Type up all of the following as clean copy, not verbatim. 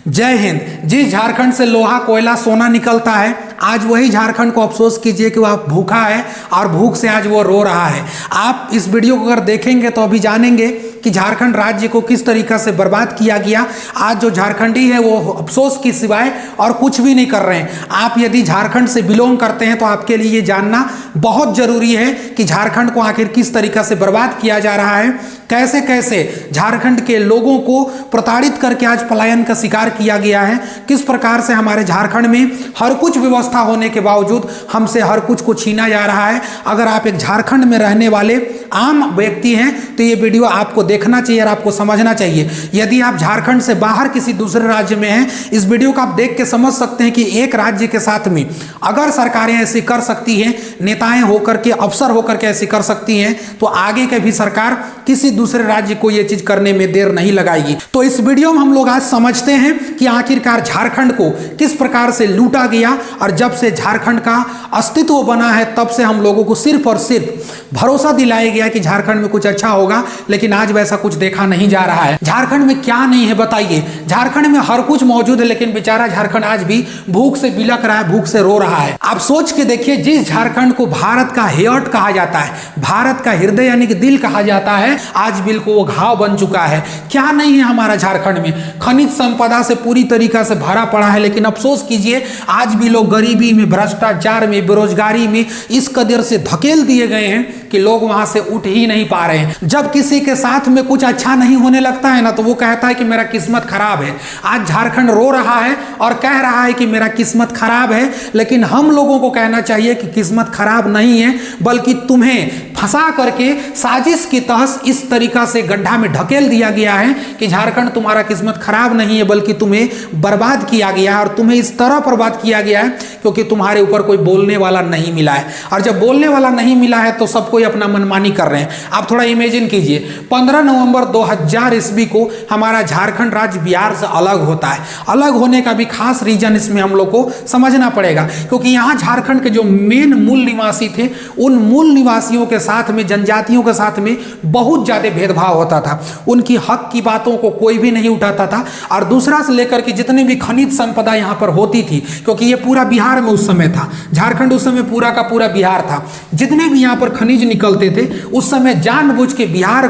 जय हिंद। जिस झारखंड से लोहा कोयला सोना निकलता है, आज वही झारखंड को अफसोस कीजिए कि वह भूखा है और भूख से आज वो रो रहा है। आप इस वीडियो को अगर देखेंगे तो अभी जानेंगे कि झारखंड राज्य को किस तरीका से बर्बाद किया गया। आज जो झारखंडी है वो अफसोस की सिवाय और कुछ भी नहीं कर रहे हैं। आप यदि झारखंड से बिलोंग करते हैं तो आपके लिए ये जानना बहुत जरूरी है कि झारखंड को आखिर किस तरीका से बर्बाद किया जा रहा है, कैसे कैसे झारखंड के लोगों को प्रताड़ित करके आज पलायन का शिकार किया गया है, किस प्रकार से हमारे झारखंड में हर कुछ व्यवस्था होने के बावजूद हमसे हर कुछ को छीना जा रहा है। अगर आप एक झारखंड में रहने वाले आम व्यक्ति हैं तो ये वीडियो आपको देखना चाहिए और आपको समझना चाहिए। यदि आप झारखंड से बाहर किसी दूसरे राज्य में हैं, इस वीडियो को आप देख के समझ सकते हैं कि एक राज्य के साथ में अगर सरकारें ऐसी कर सकती हैं, नेताएं होकर के, अफसर होकर के ऐसी कर सकती हैं, तो आगे के भी सरकार किसी दूसरे राज्य को यह चीज करने में देर नहीं लगाएगी। तो इस वीडियो में हम लोग आज समझते हैं कि आखिरकार झारखंड को किस प्रकार से लूटा गया, और जब से झारखंड का अस्तित्व बना है तब से हम लोगों को सिर्फ और सिर्फ भरोसा दिलाया गया कि झारखंड में कुछ अच्छा होगा, लेकिन आज वैसा कुछ देखा नहीं जा रहा है। झारखंड में क्या नहीं है बताइए। झारखंड में हर कुछ मौजूद है, लेकिन बेचारा झारखंड आज भी भूख से बिलख रहा है, भूख से रो रहा है। आप सोच के देखिए, जिस झारखंड को भारत का हार्ट कहा जाता है, भारत का हृदय यानी कि दिल कहा जाता है, आज बिल को वो घाव बन चुका है। क्या नहीं है हमारा झारखंड में? खनिज संपदा से पूरी तरीका से भरा पड़ा है, लेकिन अफसोस कीजिए आज भी लोग गरीबी में, भ्रष्टाचार में, बेरोजगारी में इस कदर से धकेल दिए गए हैं कि लोग वहां से उठ ही नहीं पा रहे हैं। जब किसी के साथ में कुछ अच्छा नहीं होने लगता है ना, तो वो कहता है कि मेरा किस्मत खराब है। आज झारखंड रो रहा है और कह रहा है कि मेरा किस्मत खराब है, लेकिन हम लोगों को कहना चाहिए कि किस्मत खराब नहीं है, बल्कि तुम्हें फंसा करके साजिश की तहत इस तरीका से गड्ढा में ढकेल दिया गया है कि झारखंड तुम्हारा किस्मत खराब नहीं है, बल्कि तुम्हें बर्बाद किया गया है। और तुम्हें इस तरह बर्बाद किया गया है क्योंकि तुम्हारे ऊपर कोई बोलने वाला नहीं मिला है, और जब बोलने वाला नहीं मिला है तो सबको अपना मनमानी कर रहे हैं। आप थोड़ा इमेजिन कीजिए, 15 नवंबर 2000 ईस्वी को हमारा झारखंड राज्य बिहार से अलग होता है। अलग होने का भी खास रीजन इसमें हम लोग को समझना पड़ेगा, क्योंकि यहाँ झारखंड के जो मेन मूल निवासी थे, उन मूल निवासियों के साथ में, जनजातियों के साथ में बहुत ज्यादा भेदभाव होता था। उनकी हक की बातों को कोई भी नहीं उठाता था। और दूसरा से लेकर के जितने भी खनिज संपदा यहाँ पर होती थी, क्योंकि ये पूरा बिहार में उस समय था, झारखंड उस समय पूरा का पूरा बिहार था, जितने भी यहाँ पर खनिज निकलते थे उस समय जानबूझ के बिहार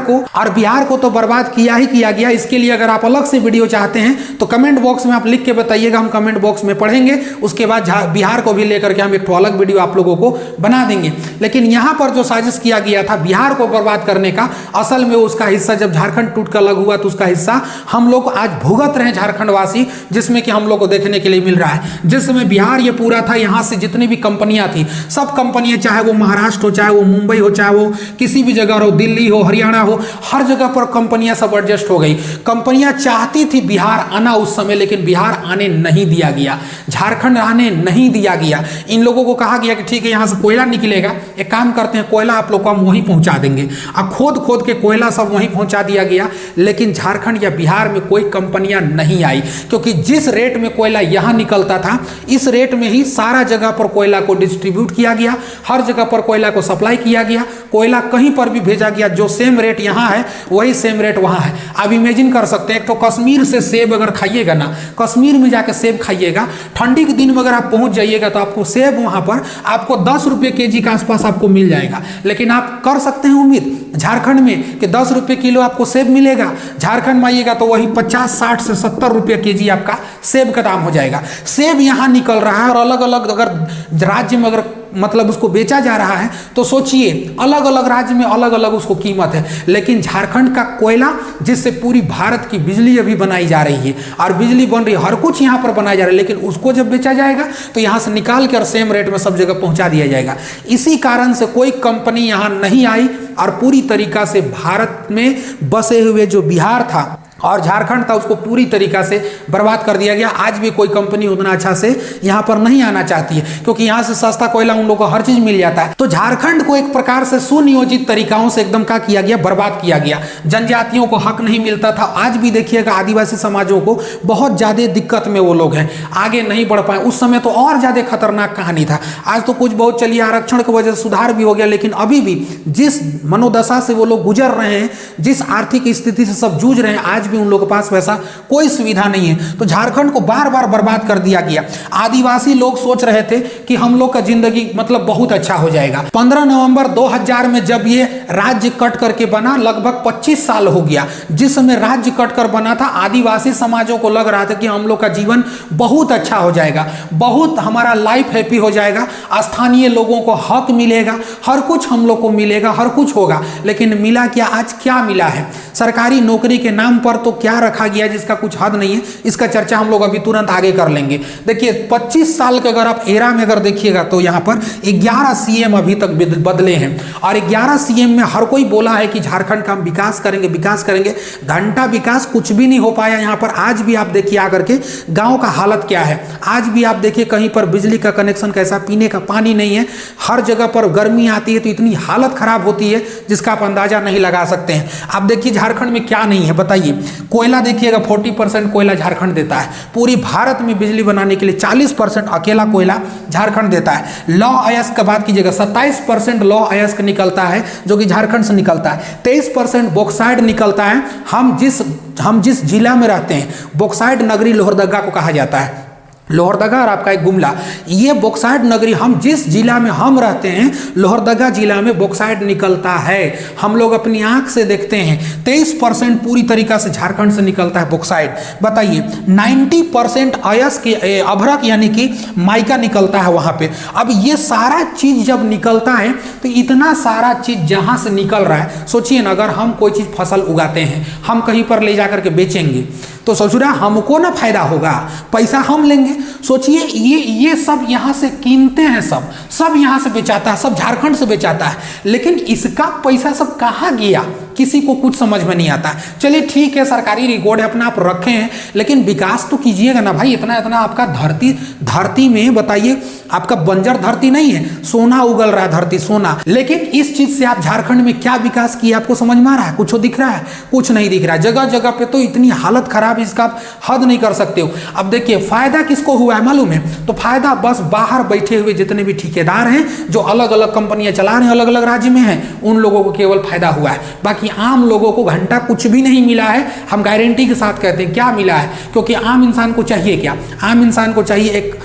को तो बर्बाद किया ही किया गया। इसके लिए अगर आप अलग से वीडियो चाहते हैं तो कमेंट बॉक्स में आप लिख के बताइएगा, हम कमेंट बॉक्स में पढ़ेंगे। उसके बाद बिहार को भी लेकर के हम एक अलग वीडियो आप लोगों को बना देंगे। लेकिन यहाँ पर जो साजिश किया गया था बिहार को बर्बाद करने का, असल में उसका हिस्सा जब झारखंड टूट कर अलग हुआ तो उसका हिस्सा हम लोग आज भुगत रहे हैं झारखंड वासी, जिसमें कि हम लोग को देखने के लिए मिल रहा है। जिस समय बिहार ये पूरा था, यहाँ से जितनी भी कंपनियां थी, सब कंपनियां, चाहे वो महाराष्ट्र हो, चाहे वो मुंबई हो, चाहे वो किसी भी जगह हो, दिल्ली हो, हरियाणा हो, हर जगह पर कंपनियां सब एडजस्ट हो गई। कंपनियां चाहती थी बिहार आना उस समय, लेकिन बिहार आने नहीं दिया गया, झारखंड आने नहीं दिया गया। इन लोगों को कहा गया कि ठीक है, यहाँ से कोयला निकलेगा, एक काम करते हैं, कोयला आप लोग को हम वहीं पहुंचा देंगे। अब खोद के कोयला सब वहीं पहुंचा दिया गया, लेकिन झारखंड या बिहार में कोई कंपनियां नहीं आई, क्योंकि जिस रेट में कोयला यहां निकलता था, इस रेट में ही सारा जगह पर कोयला को डिस्ट्रीब्यूट किया गया, हर जगह पर कोयला को सप्लाई किया गया, कोयला कहीं पर भी भेजा गया। जो सेम रेट यहां है वही सेम रेट वहां है। आप इमेजिन कर सकते हैं, तो कश्मीर से सेब अगर खाइएगा ना, कश्मीर में जाकर सेब खाइएगा, ठंडी के दिन में अगर आप पहुंच जाइएगा तो आपको सेब वहां पर आपको 10 रुपये केजी के आसपास आपको मिल जाएगा। लेकिन आप कर सकते हैं उम्मीद झारखंड में कि 10 रुपये किलो आपको सेब मिलेगा? झारखंड में आइएगा तो वही 50, 60 से 70 रुपये केजी आपका सेब का दाम हो जाएगा। सेब यहाँ निकल रहा है और अलग अलग अगर राज्य में अगर मतलब उसको बेचा जा रहा है तो सोचिए, अलग अलग राज्य में अलग अलग उसको कीमत है। लेकिन झारखंड का कोयला, जिससे पूरी भारत की बिजली अभी बनाई जा रही है और बिजली बन रही है, हर कुछ यहाँ पर बनाया जा रहा है, लेकिन उसको जब बेचा जाएगा तो यहाँ से निकाल कर सेम रेट में सब जगह पहुंचा दिया जाएगा। इसी कारण से कोई कंपनी यहाँ नहीं आई और पूरी तरीका से भारत में बसे हुए जो बिहार था और झारखंड था, उसको पूरी तरीका से बर्बाद कर दिया गया। आज भी कोई कंपनी उतना अच्छा से यहाँ पर नहीं आना चाहती है, क्योंकि यहाँ से सस्ता कोयला उन लोगों को हर चीज मिल जाता है। तो झारखंड को एक प्रकार से सुनियोजित तरीकाओं से एकदम क्या किया गया, बर्बाद किया गया। जनजातियों को हक नहीं मिलता था। आज भी देखिएगा, आदिवासी समाजों को बहुत ज्यादा दिक्कत में वो लोग हैं, आगे नहीं बढ़ पाए। उस समय तो और ज्यादा खतरनाक कहानी था। आज तो कुछ बहुत चलिए आरक्षण की वजह से सुधार भी हो गया, लेकिन अभी भी जिस मनोदशा से वो लोग गुजर रहे हैं, जिस आर्थिक स्थिति से सब जूझ रहे हैं, आज भी उन लोगों के पास वैसा कोई सुविधा नहीं है। तो झारखंड को बार बार बर्बाद कर दिया गया। आदिवासी लोग सोच रहे थे कि हम लोग का जिंदगी मतलब बहुत अच्छा हो जाएगा। 15 नवंबर 2000 में जब ये राज्य कट करके बना, लगभग 25 साल हो गया जिस समय राज्य कट कर बना था, आदिवासी समाजों को लग रहा था कि हम लोग का जीवन बहुत अच्छा हो जाएगा, बहुत हमारा लाइफ हैप्पी हो जाएगा, स्थानीय लोगों को हक मिलेगा, हर कुछ हम लोग को मिलेगा, हर कुछ होगा। लेकिन मिला क्या? आज क्या मिला है? सरकारी नौकरी के नाम पर तो क्या रखा गया जिसका कुछ हद नहीं है। इसका चर्चा हम लोग अभी तुरंत आगे कर लेंगे। देखिए 25 साल के अगर आप एरा में अगर देखिएगा तो यहाँ पर 11 सीएम अभी तक बदले हैं और 11 सीएम में हर कोई बोला है कि झारखंड का हम विकास करेंगे, विकास करेंगे। घंटा विकास कुछ भी नहीं हो पाया यहाँ पर। आज भी आप देखिए आकर के गांव का हालत क्या है। आज भी आप देखिए कहीं पर बिजली का कनेक्शन कैसा, पीने का पानी नहीं है। हर जगह पर गर्मी आती है तो इतनी हालत खराब होती है जिसका आप अंदाजा नहीं लगा सकते हैं। आप देखिए झारखंड में क्या नहीं है बताइए। कोयला देखिएगा 40% कोयला झारखंड देता है। पूरी भारत में बिजली बनाने के लिए 40% अकेला कोयला झारखंड देता है। लौ अयस्क की बात कीजिएगा 27% लौ अयस्क निकलता है जो कि झारखंड से निकलता है। 23% बॉक्साइड निकलता है। हम जिस जिला में रहते हैं बॉक्साइड नगरी लोहरदगा को कहा जाता है। लोहरदगा और आपका एक गुमला, ये बॉक्साइड नगरी, हम जिस जिला में हम रहते हैं लोहरदगा जिला में बॉक्साइड निकलता है। हम लोग अपनी आंख से देखते हैं। 23% पूरी तरीका से झारखंड से निकलता है बॉक्साइड। बताइए 90% अयस्क अभ्रक यानी कि माइका निकलता है वहां पे। अब ये सारा चीज जब निकलता है तो इतना सारा चीज जहां से निकल रहा है, सोचिए ना अगर हम कोई चीज फसल उगाते हैं, हम कहीं पर ले जाकर के बेचेंगे तो सोच रहा हमको ना फायदा होगा, पैसा हम लेंगे। सोचिए ये सब यहाँ से कीनते हैं, सब यहाँ से बेचाता है, सब झारखंड से बेचाता है। लेकिन इसका पैसा सब कहाँ गया किसी को कुछ समझ में नहीं आता। चलिए ठीक है, सरकारी रिकॉर्ड है अपना आप रखे हैं, लेकिन विकास तो कीजिएगा ना भाई। इतना आपका धरती में बताइए, आपका बंजर धरती नहीं है, सोना उगल रहा है, धरती सोना। लेकिन इस चीज से आप झारखंड में क्या विकास किया आपको समझ में आ रहा है? कुछ दिख रहा है? कुछ नहीं दिख रहा है। जगह जगह पे तो इतनी हालत खराब है इसका आप हद नहीं कर सकते हो। अब देखिए फायदा किसको हुआ है मालूम है? तो फायदा बस बाहर बैठे हुए जितने भी ठेकेदार हैं जो अलग अलग कंपनियां चला रहे हैं, अलग अलग राज्य में हैं, उन लोगों को केवल फायदा हुआ है। बाकी आम लोगों को घंटा कुछ भी नहीं मिला है। हम गारंटी के साथ कहते हैं क्या मिला है, क्योंकि आम इंसान को चाहिए क्या? आम इंसान को चाहिए एक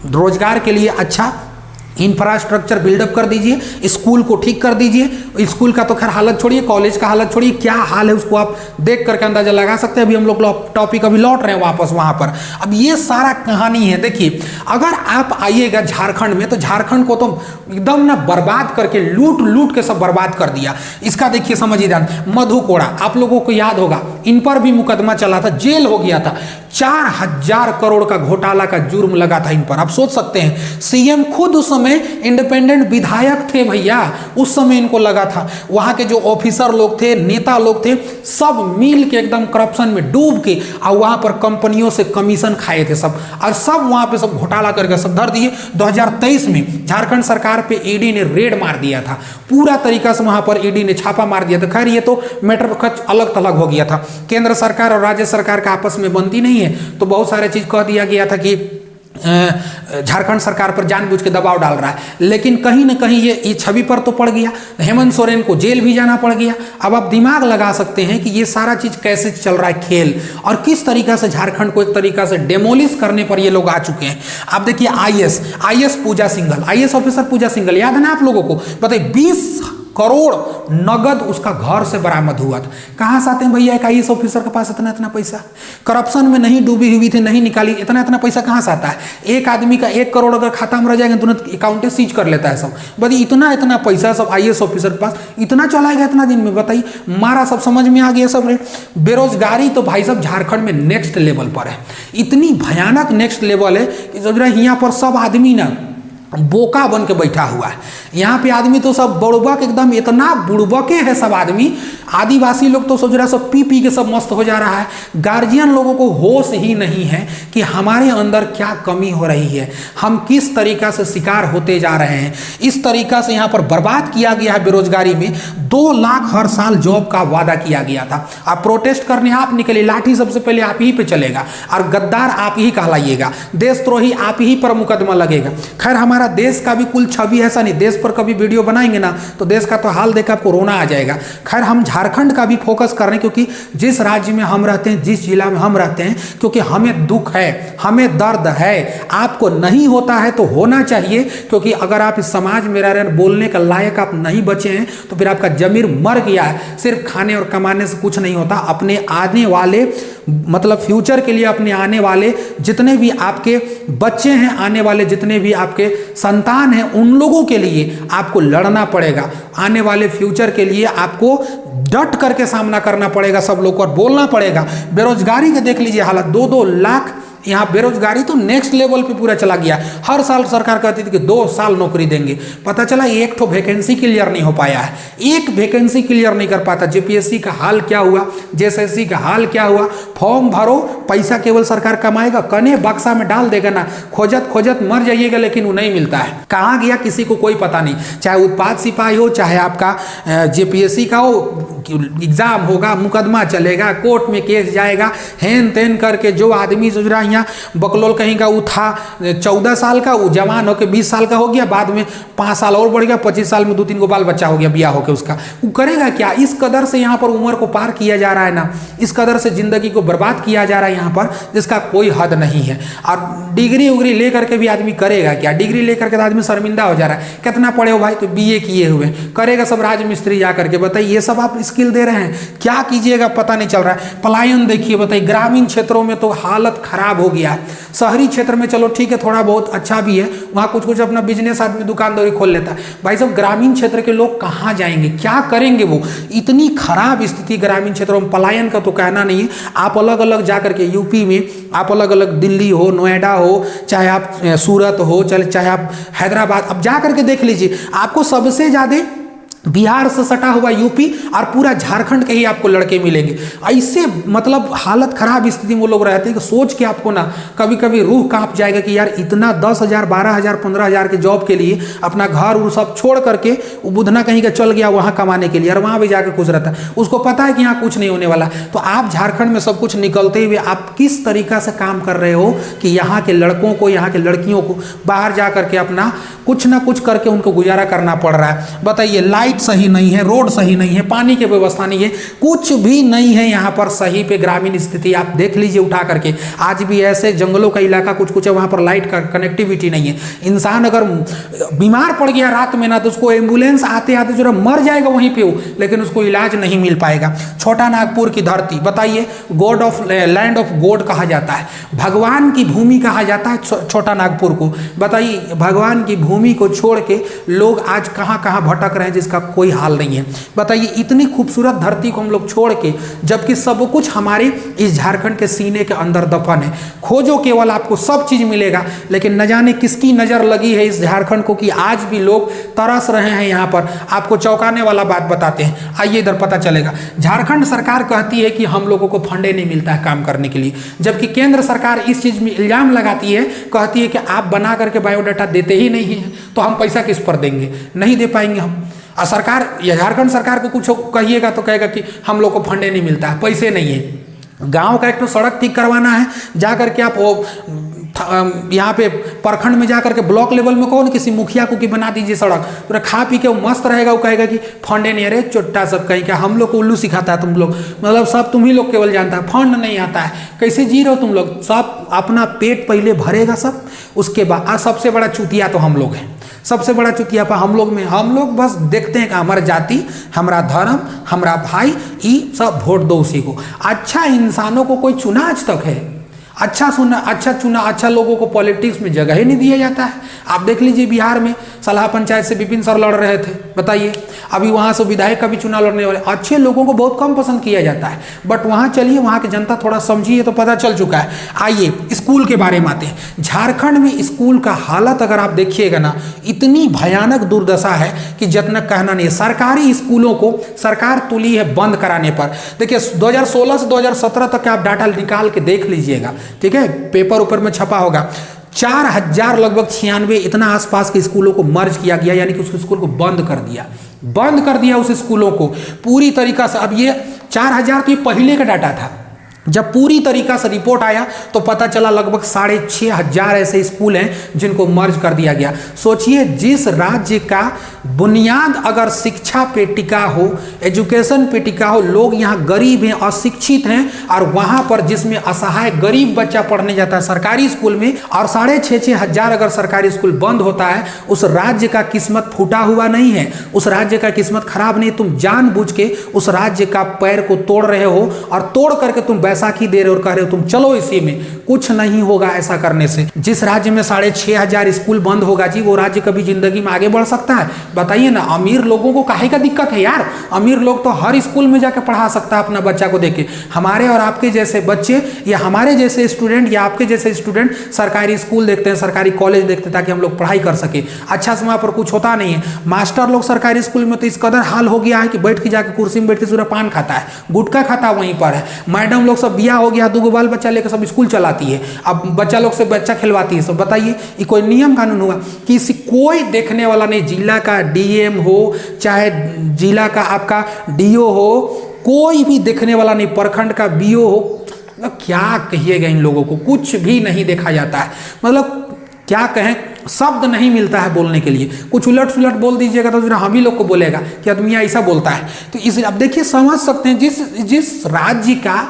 रोजगार के लिए अच्छा इंफ्रास्ट्रक्चर बिल्डअप कर दीजिए, स्कूल को ठीक कर दीजिए। स्कूल का तो खैर हालत छोड़िए, कॉलेज का हालत छोड़िए, क्या हाल है उसको आप देख करके अंदाजा लगा सकते हैं। अभी हम लोग टॉपिक अभी लौट रहे हैं वापस वहां पर। अब ये सारा कहानी है। देखिए अगर आप आइएगा झारखंड में तो झारखंड को तो एकदम ना बर्बाद करके लूट के सब बर्बाद कर दिया। इसका देखिए समझिए ध्यान, मधु कोड़ा आप लोगों को याद होगा, इन पर भी मुकदमा चला था, जेल हो गया था। 4000 करोड़ का घोटाला का जुर्म लगा था इन पर। आप सोच सकते हैं सीएम खुद उस समय इंडिपेंडेंट विधायक थे भैया, उस समय इनको लगा था। वहां के जो ऑफिसर लोग थे, नेता लोग थे, सब मिल के एकदम करप्शन में डूब के और वहां पर कंपनियों से कमीशन खाए थे सब, और सब वहां पे सब घोटाला करके सब धर दिए। 2023 में झारखंड सरकार पे ईडी ने रेड मार दिया था, पूरा तरीका से वहां पर ईडी ने छापा मार दिया था। खैर ये तो मैटर कुछ अलग थलग हो गया था, केंद्र सरकार और राज्य सरकार का आपस में बनती नहीं है, तो बहुत सारे चीज कह दिया गया था कि झारखंड सरकार पर जानबूझ के दबाव डाल रहा है। लेकिन कहीं ना कहीं ये छवि पर तो पड़ गया। हेमंत सोरेन को जेल भी जाना पड़ गया। अब आप दिमाग लगा सकते हैं कि ये सारा चीज कैसे चल रहा है खेल, और किस तरीका से झारखंड को एक तरीका से डेमोलिश करने पर ये लोग आ चुके हैं। आप देखिए आईएएस पूजा सिंघल, आईएएस ऑफिसर पूजा सिंघल, याद है ना आप लोगों को? बताइए 20 करोड़ नगद उसका घर से बरामद हुआ था। कहां से आते हैं भैया एक आईएएस ऑफिसर के पास इतना पैसा? करप्शन में नहीं डूबी हुई थी, नहीं निकाली, इतना पैसा कहां से आता है? एक आदमी का 1 करोड़ अगर खाता में रह जाएगा तुरंत अकाउंट सीज कर लेता है सब। बताइए इतना पैसा सब आईएएस ऑफिसर के पास इतना चलाएगा इतना दिन में? बताइए मारा सब समझ में आ गया सब रेट। बेरोजगारी तो भाई साहब झारखंड में नेक्स्ट लेवल पर है, इतनी भयानक नेक्स्ट लेवल है कि सोच रहे यहाँ पर सब आदमी ना बोका बन के बैठा हुआ है। यहाँ पे आदमी तो सब बुड़बक, एकदम इतना बुड़बके है सब आदमी। आदिवासी लोग तो सोच रहा है सब पी के सब मस्त हो जा रहा है। गार्जियन लोगों को होश ही नहीं है कि हमारे अंदर क्या कमी हो रही है, हम किस तरीका से शिकार होते जा रहे हैं। इस तरीका से यहाँ पर बर्बाद किया गया है बेरोजगारी में। 2 लाख हर साल जॉब का वादा किया गया था। आप प्रोटेस्ट करने आप निकले, लाठी सबसे पहले आप ही पे चलेगा और गद्दार आप ही कहलाइएगा, देशद्रोही आप ही पर मुकदमा लगेगा। खैर हमारा हमारा देश का भी कुल छवि ऐसा नहीं, देश पर कभी वीडियो बनाएंगे ना तो देश का तो हाल देख आपको रोना आ जाएगा। खैर हम झारखंड का भी फोकस कर रहे हैं, क्योंकि जिस राज्य में हम रहते हैं, जिस जिला में हम रहते हैं, क्योंकि हमें दुख है, हमें दर्द है। आपको नहीं होता है तो होना चाहिए, क्योंकि अगर आप इस समाज में रह रहे हैं, बोलने का लायक आप नहीं बचे हैं तो फिर आपका जमीर मर गया है। सिर्फ खाने और कमाने से कुछ नहीं होता। अपने आने वाले मतलब फ्यूचर के लिए, अपने आने वाले जितने भी आपके बच्चे हैं, आने वाले जितने भी आपके संतान हैं, उन लोगों के लिए आपको लड़ना पड़ेगा। आने वाले फ्यूचर के लिए आपको डट करके सामना करना पड़ेगा सब लोग को, और बोलना पड़ेगा। बेरोजगारी के देख लीजिए हालत, 2-2 लाख यहाँ बेरोजगारी तो नेक्स्ट लेवल पे पूरा चला गया। हर साल सरकार कहती थी कि 2 साल नौकरी देंगे, पता चला एक तो वैकेंसी क्लियर नहीं हो पाया है, एक वैकेंसी क्लियर नहीं कर पाता। जेपीएससी का हाल क्या हुआ, जेएसएससी का हाल क्या हुआ। फॉर्म भरो, पैसा केवल सरकार कमाएगा, कने बक्सा में डाल देगा ना, खोजत खोजत मर जाइएगा, लेकिन वो नहीं मिलता है। कहाँ गया किसी को कोई पता नहीं। चाहे उत्पाद सिपाही हो, चाहे आपका जेपीएससी का हो, एग्जाम होगा, मुकदमा चलेगा, कोर्ट में केस जाएगा, हेन तेन करके जो आदमी सोच रहा है यहाँ बकलोल कहीं का, वो था 14 साल का, वो जवान होकर 20 साल का हो गया, बाद में 5 साल और बढ़ गया, 25 साल में 2-3 को बाल बच्चा हो गया ब्याह होकर उसका। वो करेगा क्या? इस कदर से यहाँ पर उम्र को पार किया जा रहा है ना, इस कदर से जिंदगी को बर्बाद किया जा रहा है यहाँ पर, जिसका कोई हद नहीं है। और डिग्री उग्री लेकर के भी आदमी करेगा क्या? डिग्री लेकर के आदमी शर्मिंदा हो जा रहा है। कितना पढ़े हो भाई? तो बीए किए हुए, करेगा सब राजमिस्त्री जा करके। बताइए ये सब आप स्किल दे रहे हैं, क्या कीजिएगा पता नहीं चल रहा है। पलायन देखिए, बताइए ग्रामीण क्षेत्रों में तो हालत खराब हो गया है। शहरी क्षेत्र में चलो ठीक है, थोड़ा बहुत अच्छा भी है, वहाँ कुछ कुछ अपना बिजनेस आदमी दुकानदारी खोल लेता है। भाई साहब ग्रामीण क्षेत्र के लोग कहाँ जाएंगे, क्या करेंगे? वो इतनी खराब स्थिति ग्रामीण क्षेत्रों में, पलायन का तो कहना नहीं है। आप अलग अलग जा करके यूपी में, आप अलग अलग दिल्ली हो, नोएडा हो, चाहे आप सूरत हो, चाहे आप हैदराबाद, अब जा करके देख लीजिए, आपको सबसे ज़्यादा बिहार से सटा हुआ यूपी और पूरा झारखंड के ही आपको लड़के मिलेंगे। ऐसे मतलब हालत खराब स्थिति में वो लोग रहते हैं कि सोच के आपको ना कभी कभी रूह कांप जाएगा कि यार इतना 10,000, 12,000, 15,000 के जॉब के लिए अपना घर उर सब छोड़ करके वो बुधना कहीं का चल गया वहाँ कमाने के लिए, और वहाँ भी जाकर खुश रहता है। उसको पता है कि यहाँ कुछ नहीं होने वाला। तो आप झारखंड में सब कुछ निकलते हुए आप किस तरीका से काम कर रहे हो कि यहाँ के लड़कों को, यहाँ के लड़कियों को बाहर जा करके अपना कुछ ना कुछ करके उनको गुजारा करना पड़ रहा है। बताइए लाइट सही नहीं है, रोड सही नहीं है, पानी की व्यवस्था नहीं है, कुछ भी नहीं है यहाँ पर सही पे। ग्रामीण स्थिति आप देख लीजिए उठा करके, आज भी ऐसे जंगलों का इलाका कुछ कुछ है, वहाँ पर लाइट का कनेक्टिविटी नहीं है। इंसान अगर बीमार पड़ गया रात में ना, तो उसको एम्बुलेंस आते आते जो मर जाएगा वहीं पे वो, लेकिन उसको इलाज नहीं मिल पाएगा। छोटा नागपुर की धरती, बताइए God of land of God कहा जाता है, भगवान की भूमि कहा जाता है छोटा नागपुर को। बताइए भगवान की भूमि को छोड़ के लोग आज कहाँ कहाँ भटक रहे हैं, जिसका कोई हाल नहीं है। बताइए इतनी खूबसूरत धरती को हम लोग छोड़ के, जबकि सब कुछ हमारे इस झारखंड के सीने के अंदर दफन है। खोजो केवल आपको सब चीज मिलेगा, लेकिन न जाने किसकी नजर लगी है इस झारखंड को कि आज भी लोग तरस रहे हैं यहाँ पर। आपको चौंकाने वाला बात बताते हैं, आइए इधर पता चलेगा। झारखंड सरकार कहती है कि हम लोगों को फंडे नहीं मिलता है काम करने के लिए, जबकि केंद्र सरकार इस चीज में इल्जाम लगाती है, कहती है कि आप बना करके बायोडाटा देते ही नहीं है, तो हम पैसा किस पर देंगे, नहीं दे पाएंगे हम। और सरकार या झारखंड सरकार को कुछ कहिएगा तो कहेगा कि हम लोग को फंडे नहीं मिलता है, पैसे नहीं है। गांव का एक तो सड़क ठीक करवाना है, जा करके आप वो यहाँ पे प्रखंड में जाकर के ब्लॉक लेवल में कौन किसी मुखिया को कि बना दीजिए सड़क, पूरा खा पी के वो मस्त रहेगा, वो कहेगा कि फंडे नहीं। अरे चोट्टा सब कहीं क्या हम लोग को उल्लू सिखाता है तुम लोग, मतलब सब तुम ही लोग केवल जानता है, फंड नहीं आता है, कैसे जी रहे हो तुम लोग। सब अपना पेट पहले भरेगा सब, उसके बाद सबसे बड़ा चुतिया तो हम लोग हैं, सबसे बड़ा चुतिया पा हम लोग में। हम लोग बस देखते हैं कि हमारा जाति, हमारा धर्म, हमारा भाई, ये सब वोट दो उसी को। अच्छा इंसानों को कोई चुना आज तक है? अच्छा लोगों को पॉलिटिक्स में जगह ही नहीं दिया जाता है। आप देख लीजिए बिहार में सलाह पंचायत से विपिन सर लड़ रहे थे, बताइए अभी वहाँ से विधायक का भी चुनाव लड़ने वाले। अच्छे लोगों को बहुत कम पसंद किया जाता है, बट वहाँ चलिए वहाँ की जनता थोड़ा समझिए तो पता चल चुका है। आइए स्कूल के बारे में आते हैं। झारखंड में स्कूल का हालत अगर आप देखिएगा ना, इतनी भयानक दुर्दशा है कि जितना कहना नहीं है। सरकारी स्कूलों को सरकार तुली है बंद कराने पर। देखिए 2016 से 2017 तक आप डाटा निकाल के देख लीजिएगा, ठीक है, पेपर ऊपर में छपा होगा। 4,000 लगभग 96 इतना आसपास के स्कूलों को मर्ज किया गया, यानी कि उस स्कूल को बंद कर दिया उस स्कूलों को पूरी तरीका से। अब ये 4,000 तो ये पहले का डाटा था, जब पूरी तरीका से रिपोर्ट आया तो पता चला लगभग 6,500 ऐसे स्कूल हैं जिनको मर्ज कर दिया गया। सोचिए, जिस राज्य का बुनियाद अगर शिक्षा पे टिका हो, एजुकेशन पे टिका हो, लोग यहाँ गरीब हैं, अशिक्षित हैं, और वहाँ पर जिसमें असहाय गरीब बच्चा पढ़ने जाता है सरकारी स्कूल में, और 6,500 अगर सरकारी स्कूल बंद होता है, उस राज्य का किस्मत फूटा हुआ नहीं है, उस राज्य का किस्मत खराब नहीं। तुम जानबूझ के उस राज्य का पैर को तोड़ रहे हो, और तोड़ करके तुम बैसाखी दे रहे हो और कह रहे हो तुम चलो इसी में। कुछ नहीं होगा ऐसा करने से। जिस राज्य में 6,500 स्कूल बंद होगा जी, वो राज्य कभी जिंदगी में आगे बढ़ सकता है? बताइए ना। अमीर लोगों को काहे का दिक्कत है यार? अमीर लोग तो हर स्कूल में जाकर पढ़ा सकता है अपना बच्चा को देके। हमारे और आपके जैसे बच्चे या हमारे जैसे स्टूडेंट या आपके जैसे स्टूडेंट सरकारी स्कूल देखते हैं, सरकारी कॉलेज देखते हैं, ताकि हम लोग पढ़ाई कर सके। अच्छा से वहाँ पर कुछ होता नहीं है। मास्टर लोग सरकारी स्कूल में तो इस कदर हाल हो गया है कि बैठ के जाकर कुर्सी में बैठ के सूरा पान खाता है, गुटखा खाता वहीं पर है। मैडम लोग सब बिया हो गया, 2 बाल बच्चा लेकर सब स्कूल चलाती है, अब बच्चा लोग से बच्चा खिलवाती है सब। बताइए ये कोई नियम कानून हुआ? किसी कोई देखने वाला नहीं, जिला का डीएम हो चाहे जिला का आपका डीओ हो, कोई भी देखने वाला नहीं, प्रखंड का बीओ हो। मतलब क्या कहिएगा इन लोगों को, कुछ भी नहीं देखा जाता है। मतलब क्या कहें, शब्द नहीं मिलता है बोलने के लिए। कुछ उलट सुलट बोल दीजिएगा तो फिर हम ही लोग को बोलेगा कि आदमी ऐसा बोलता है। तो इस अब देखिए, समझ सकते हैं जिस राज्य का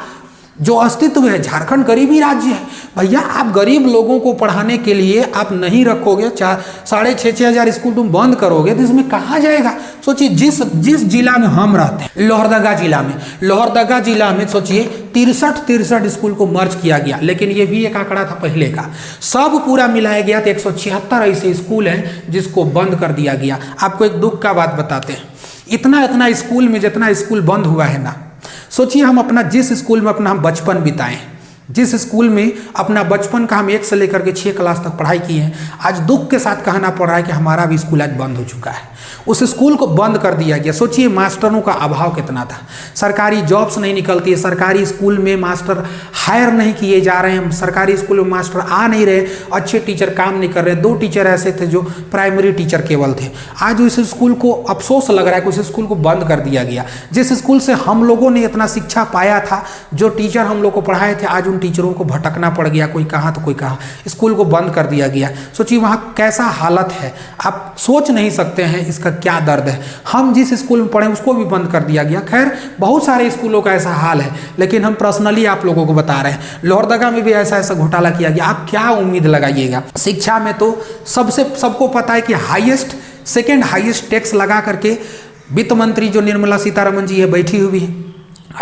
जो अस्तित्व है, झारखंड गरीबी राज्य है भैया। आप गरीब लोगों को पढ़ाने के लिए आप नहीं रखोगे, 6,500 स्कूल तुम बंद करोगे, तो इसमें कहाँ जाएगा? सोचिए, जिस जिला में हम रहते हैं, लोहरदगा जिला में सोचिए 63 स्कूल को मर्ज किया गया। लेकिन ये भी एक आंकड़ा था पहले का, सब पूरा मिलाया गया तो 176 ऐसे स्कूल हैं जिसको बंद कर दिया गया। आपको एक दुख का बात बताते हैं, इतना स्कूल में जितना स्कूल बंद हुआ है ना, सोचिए हम अपना जिस स्कूल में अपना हम बचपन बिताएं, जिस स्कूल में अपना बचपन का हम 1 से लेकर के 6 क्लास तक पढ़ाई किए हैं, आज दुख के साथ कहना पड़ रहा है कि हमारा भी स्कूल आज बंद हो चुका है। उस स्कूल को बंद कर दिया गया। सोचिए मास्टरों का अभाव कितना था, सरकारी जॉब्स नहीं निकलती है, सरकारी स्कूल में मास्टर हायर नहीं किए जा रहे हैं, सरकारी स्कूल में मास्टर आ नहीं रहे, अच्छे टीचर काम नहीं कर रहे। 2 टीचर ऐसे थे जो प्राइमरी टीचर केवल थे। आज उस स्कूल को अफसोस लग रहा है कि उस स्कूल को बंद कर दिया गया। जिस स्कूल से हम लोगों ने इतना शिक्षा पाया था, जो टीचर हम लोग को पढ़ाए थे, आज उन टीचरों को भटकना पड़ गया, कोई कहाँ तो कोई कहाँ। स्कूल को बंद कर दिया गया। सोचिए वहाँ कैसा हालत है, आप सोच नहीं सकते हैं इसका क्या दर्द है। हम जिस स्कूल में पढ़े उसको भी बंद कर दिया गया। खैर बहुत सारे स्कूलों का ऐसा हाल है, लेकिन हम पर्सनली आप लोगों को बता रहे हैं, लोहरदगा में भी ऐसा घोटाला किया गया। आप क्या उम्मीद लगाइएगा? शिक्षा में तो सबको पता है कि सेकेंड हाईएस्ट टैक्स लगा करके वित्त मंत्री जो निर्मला सीतारमण जी है बैठी हुई है,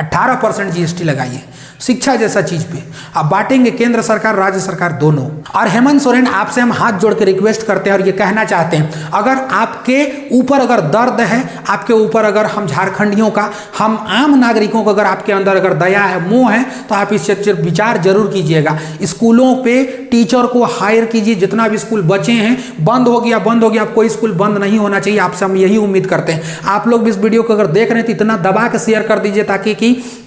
18% जीएसटी लगाई है शिक्षा जैसा चीज पे। अब बांटेंगे केंद्र सरकार राज्य सरकार दोनों। और हेमंत सोरेन, आपसे हम हाथ जोड़ के रिक्वेस्ट करते हैं और ये कहना चाहते हैं, अगर आपके ऊपर अगर दर्द है, आपके ऊपर अगर हम झारखंडियों का, हम आम नागरिकों का अगर आपके अंदर अगर दया है, मोह है, तो आप इस विचार जरूर कीजिएगा। स्कूलों पे टीचर को हायर कीजिए। जितना भी स्कूल बचे हैं, बंद हो गया, कोई स्कूल बंद नहीं होना चाहिए। आपसे हम यही उम्मीद करते हैं। आप लोग भी इस वीडियो को अगर देख रहे हैं तो इतना दबा के शेयर कर दीजिए ताकि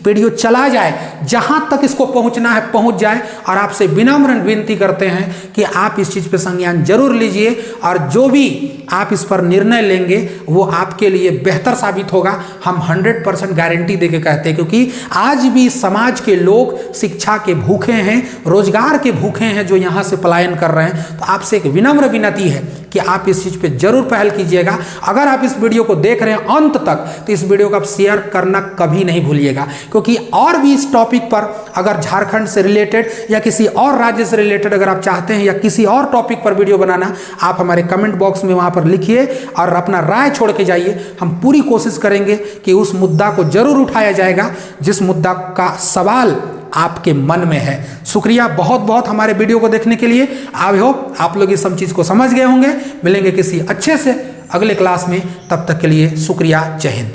वीडियो चला जाए, जहां तक इसको पहुंचना है पहुंच जाए। और आपसे विनम्र विनती करते हैं कि आप इस चीज पे संज्ञान जरूर लीजिए, और जो भी आप इस पर निर्णय लेंगे वो आपके लिए बेहतर साबित होगा। हम 100% गारंटी देके कहते हैं, क्योंकि आज भी समाज के लोग शिक्षा के भूखे हैं, रोजगार के भूखे हैं, जो यहां से पलायन कर रहे हैं। तो आपसे एक विनम्र विनती है कि आप इस चीज पे जरूर पहल कीजिएगा। अगर आप इस वीडियो को देख रहे हैं अंत तक, तो इस वीडियो को आप शेयर करना कभी नहीं भूलिएगा, क्योंकि और भी इस टॉपिक पर अगर झारखंड से रिलेटेड या किसी और राज्य से रिलेटेड अगर आप चाहते हैं या किसी और टॉपिक पर वीडियो बनाना, आप हमारे कमेंट बॉक्स में वहां पर लिखिए और अपना राय छोड़ के जाइए। हम पूरी कोशिश करेंगे कि उस मुद्दा को जरूर उठाया जाएगा जिस मुद्दा का सवाल आपके मन में है। शुक्रिया बहुत बहुत हमारे वीडियो को देखने के लिए। आई होप आप लोग इस सब चीज को समझ गए होंगे। मिलेंगे किसी अच्छे से अगले क्लास में, तब तक के लिए शुक्रिया। जय हिंद।